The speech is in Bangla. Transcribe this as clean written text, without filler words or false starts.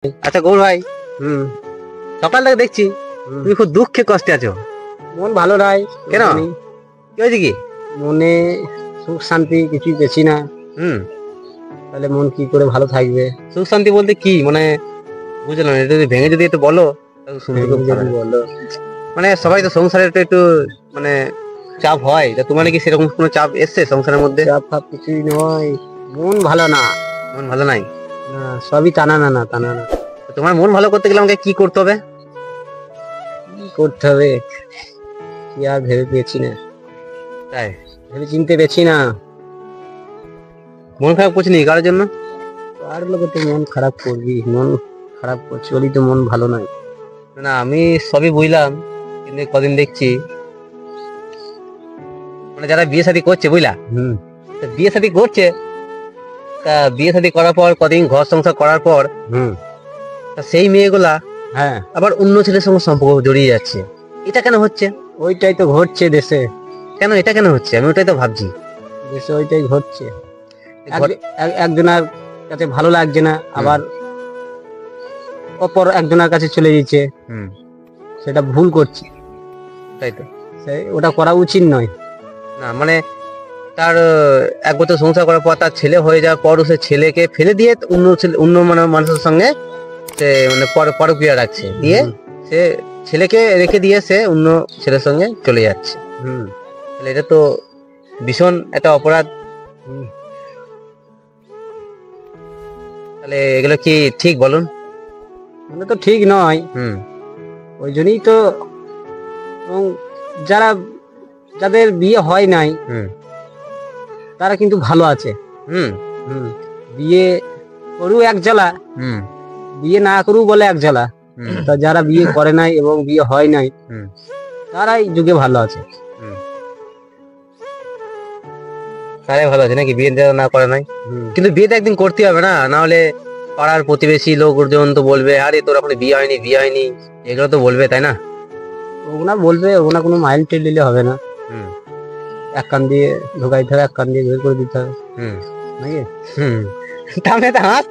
আচ্ছা গৌর ভাই, হুম সকাল থেকে দেখছি তুমি খুব দুঃখে কষ্টে আছো। মন ভালো নাই। কেন? কি হয়েছে কি? মনে সুখ শান্তি কিছুই পেছি না। হুম। তাহলে মন কি করে ভালো থাকবে? সুখ শান্তি বলতে কি মানে বুঝলাম না, এটা যদি ভেঙে যদি একটু বলো তাহলে শুনতে খুব ভালো যদি হয়। বলো। মানে সবাই তো সংসারে একটু মানে চাপ হয়, তা তোমার কি সেরকম কোনো চাপ এসছে সংসারের মধ্যে? চাপ ফাপ কিছুই নয়, মন ভালো না। মন ভালো নাই? না, সবই টানা না টানা না। তো তোমার মন ভালো করতে গেলে আমাকে কি করতে হবে? কি করতে হবে কি আর ভেবে পেয়েছি না, তাই ভেবে চিনতে পেরেছি না। মন খারাপ করছি নি কারোর জন্য? আর লোকে তো মন খারাপ করবি, মন খারাপ করছি বলি তো মন ভালো নাই। না আমি সবই বুঝলাম, কিন্তু কদিন দেখছি মানে যারা বিয়ে শাদী করছে বুঝলা, হুম তা বিয়ে শাদী করছে, তা বিয়ে শাদী করার পর কদিন ঘর সংসার করার পর হুম তা সেই মেয়েগুলা হ্যাঁ, আবার অন্য ছেলের সঙ্গে সম্পর্ক জড়িয়ে যাচ্ছে। এটা কেন হচ্ছে? ওইটাই তো ঘটছে দেশে। কেন এটা কেন হচ্ছে আমি ওটাই তো ভাবছি। দেশে ওইটাই ঘটছে। ঘর- একজনের কাছে ভালো লাগছে না, আবার অপর একজনের কাছে চলে যাচ্ছে। হুম, সেটা ভুল করছে, তাই তো। ওটা করা উচিত নয়। না মানে তার এক বছর সংসার করার পর তার ছেলে হয়ে যাওয়ার পর সে ছেলেকে ফেলে দিয়ে অন্য ছেলে অন্য মানে মানুষের সঙ্গে সে মানে পরক্রিয়া রাখছে, দিয়ে সে ছেলেকে রেখে দিয়ে সে অন্য ছেলের সঙ্গে চলে যাচ্ছে। হুম তাহলে এটা তো ভীষণ একটা অপরাধ। হুম। তাহলে এগুলো কি ঠিক বলুন? মানে তো ঠিক নয়। হুম ওই জন্যই তো, এবং যারা যাদের বিয়ে হয় নাই হুম তারা কিন্তু ভালো আছে। হুম হুম বিয়ে করু এক জ্বালা, হুম বিয়ে না করু বলে এক জ্বালা। হুম তা যারা বিয়ে করে নাই এবং বিয়ে হয় নাই হুম তারাই যুগে ভালো আছে। হুম। তারাই ভালো আছে নাকি বিয়ে না করে নাই? কিন্তু বিয়ে তো একদিন করতে হবে না, না হলে পাড়ার প্রতিবেশী লোকজন তো বলবে আরে তোর এখন বিয়ে হয়নি বিয়ে হয়নি, এগুলো তো বলবে তাই না? ওগুলা বলবে, ওগুলা কোনো মাইন্ড টেল দিলে হবে না। হুম এক কান দিয়ে ঢোকাইতে হবে, এক কান দিয়ে বের করে দিতে হবে, হুম নাকি? হুম। তাহলে তো হাত